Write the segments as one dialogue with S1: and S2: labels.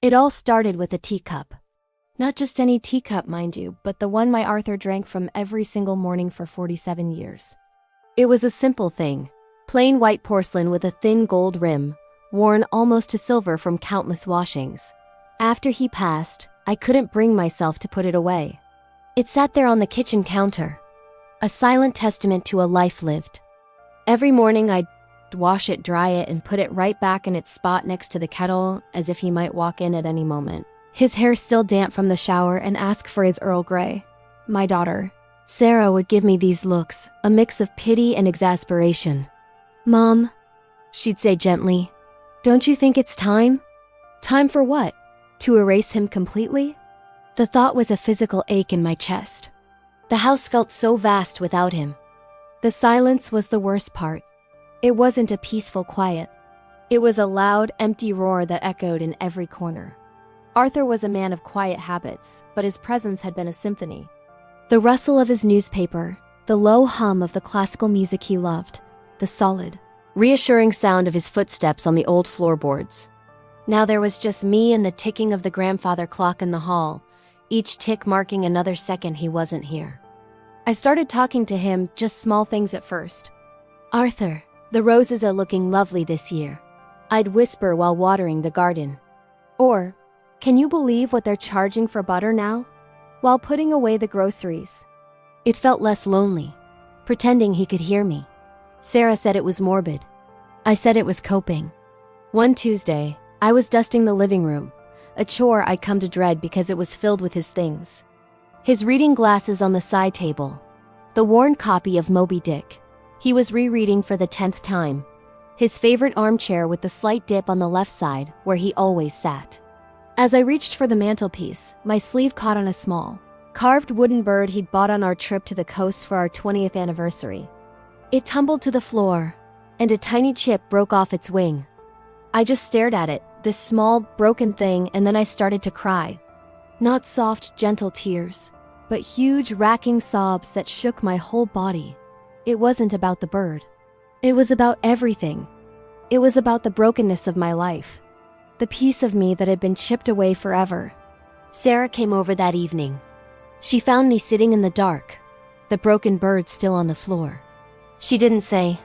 S1: It all started with a teacup. Not just any teacup, mind you, but the one my Arthur drank from every single morning for 47 years. It was a simple thing. Plain white porcelain with a thin gold rim, worn almost to silver from countless washings. After he passed, I couldn't bring myself to put it away. It sat there on the kitchen counter, a silent testament to a life lived. Every morning I'd wash it, dry it, and put it right back in its spot next to the kettle, as if he might walk in at any moment. His hair still damp from the shower, and ask for his Earl Grey. My daughter, Sarah, would give me these looks, a mix of pity and exasperation. "Mom," she'd say gently, "don't you think it's time?" Time for what? To erase him completely? The thought was a physical ache in my chest. The house felt so vast without him. The silence was the worst part. It wasn't a peaceful quiet. It was a loud, empty roar that echoed in every corner. Arthur was a man of quiet habits, but his presence had been a symphony. The rustle of his newspaper, the low hum of the classical music he loved, the solid, reassuring sound of his footsteps on the old floorboards. Now there was just me and the ticking of the grandfather clock in the hall, each tick marking another second he wasn't here. I started talking to him, just small things at first. "Arthur, the roses are looking lovely this year," I'd whisper while watering the garden. Or, "Can you believe what they're charging for butter now?" while putting away the groceries. It felt less lonely, pretending he could hear me. Sarah said it was morbid. I said it was coping. One Tuesday, I was dusting the living room, a chore I'd come to dread because it was filled with his things. His reading glasses on the side table, the worn copy of Moby Dick he was rereading for the 10th time, his favorite armchair with the slight dip on the left side where he always sat. As I reached for the mantelpiece, my sleeve caught on a small, carved wooden bird he'd bought on our trip to the coast for our 20th anniversary. It tumbled to the floor, and a tiny chip broke off its wing. I just stared at it, this small, broken thing, and then I started to cry. Not soft, gentle tears, but huge, racking sobs that shook my whole body. It wasn't about the bird. It was about everything. It was about the brokenness of my life, the piece of me that had been chipped away forever. Sarah came over that evening. She found me sitting in the dark, the broken bird still on the floor. She didn't say,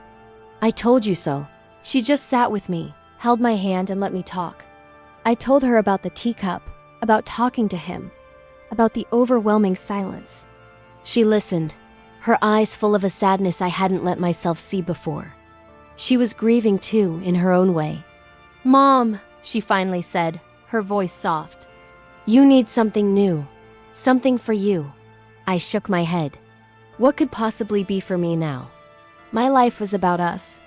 S1: "I told you so." She just sat with me, held my hand, and let me talk. I told her about the teacup, about talking to him, about the overwhelming silence. She listened, her eyes full of a sadness I hadn't let myself see before. She was grieving too, in her own way. "Mom," she finally said, her voice soft. "You need something new, something for you." I shook my head. What could possibly be for me now? My life was about us.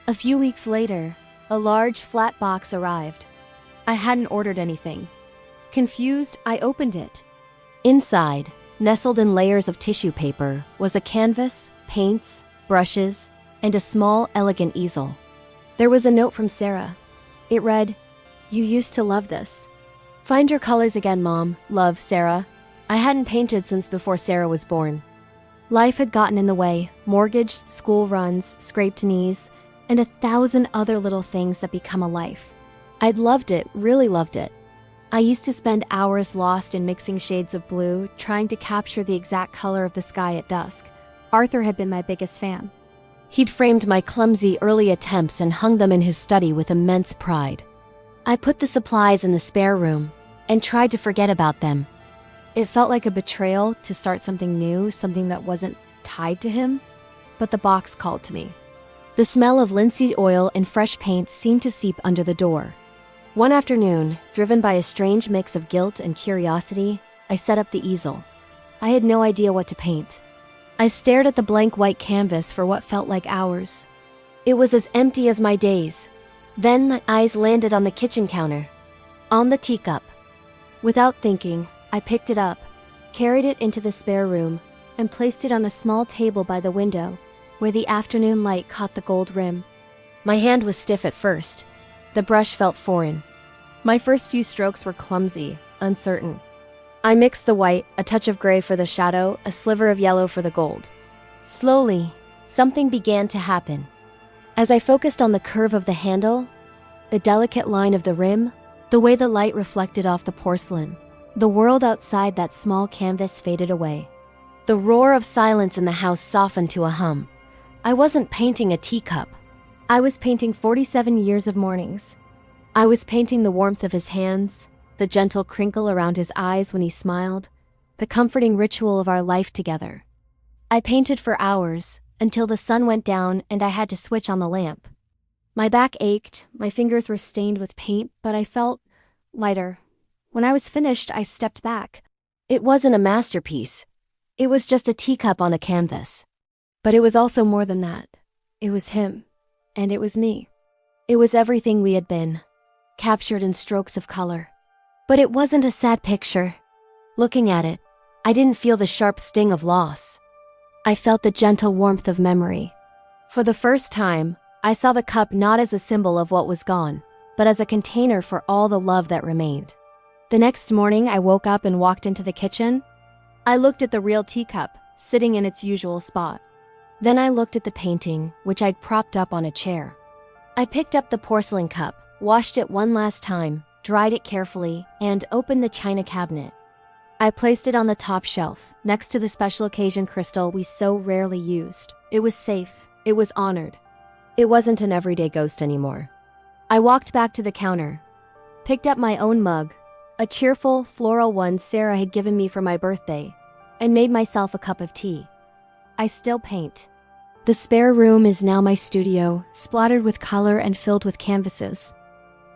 S1: A few weeks later, a large flat box arrived. I hadn't ordered anything. Confused, I opened it. Inside, nestled in layers of tissue paper, was a canvas, paints, brushes, and a small, elegant easel. There was a note from Sarah. It read, "You used to love this. Find your colors again, Mom. Love, Sarah." I hadn't painted since before Sarah was born. Life had gotten in the way, mortgage, school runs, scraped knees, and 1,000 other little things that become a life. I'd loved it, really loved it. I used to spend hours lost in mixing shades of blue, trying to capture the exact color of the sky at dusk. Arthur had been my biggest fan. He'd framed my clumsy early attempts and hung them in his study with immense pride. I put the supplies in the spare room and tried to forget about them. It felt like a betrayal to start something new, something that wasn't tied to him, but the box called to me. The smell of linseed oil and fresh paint seemed to seep under the door. One afternoon, driven by a strange mix of guilt and curiosity, I set up the easel. I had no idea what to paint. I stared at the blank white canvas for what felt like hours. It was as empty as my days. Then my eyes landed on the kitchen counter, on the teacup. Without thinking, I picked it up, carried it into the spare room, and placed it on a small table by the window, where the afternoon light caught the gold rim. My hand was stiff at first. The brush felt foreign. My first few strokes were clumsy, uncertain. I mixed the white, a touch of gray for the shadow, a sliver of yellow for the gold. Slowly, something began to happen. As I focused on the curve of the handle, the delicate line of the rim, The way the light reflected off the porcelain. The world outside that small canvas faded away. The roar of silence in the house softened to a hum. I wasn't painting a teacup. I was painting 47 years of mornings. I was painting the warmth of his hands, the gentle crinkle around his eyes when he smiled, the comforting ritual of our life together. I painted for hours, until the sun went down and I had to switch on the lamp. My back ached, my fingers were stained with paint, but I felt lighter. When I was finished, I stepped back. It wasn't a masterpiece. It was just a teacup on a canvas. But it was also more than that. It was him, and it was me. It was everything we had been, captured in strokes of color. But it wasn't a sad picture. Looking at it, I didn't feel the sharp sting of loss. I felt the gentle warmth of memory. For the first time, I saw the cup not as a symbol of what was gone, but as a container for all the love that remained. The next morning, I woke up and walked into the kitchen. I looked at the real teacup, sitting in its usual spot. Then I looked at the painting, which I'd propped up on a chair. I picked up the porcelain cup, washed it one last time, dried it carefully, and opened the china cabinet. I placed it on the top shelf, next to the special occasion crystal we so rarely used. It was safe. It was honored. It wasn't an everyday ghost anymore. I walked back to the counter, picked up my own mug, a cheerful, floral one Sarah had given me for my birthday, and made myself a cup of tea. I still paint. The spare room is now my studio, splattered with color and filled with canvases.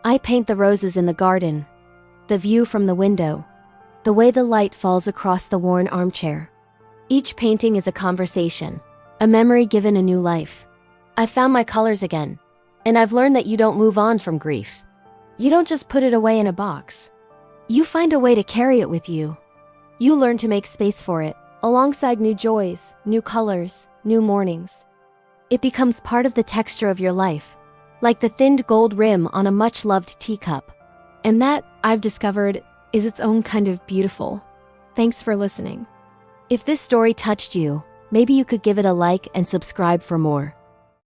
S1: I paint the roses in the garden, the view from the window, the way the light falls across the worn armchair. Each painting is a conversation, a memory given a new life. I found my colors again, and I've learned that you don't move on from grief. You don't just put it away in a box. You find a way to carry it with you. You learn to make space for it, alongside new joys, new colors, new mornings. It becomes part of the texture of your life, like the thinned gold rim on a much-loved teacup. And that, I've discovered, is its own kind of beautiful. Thanks for listening. If this story touched you, maybe you could give it a like and subscribe for more.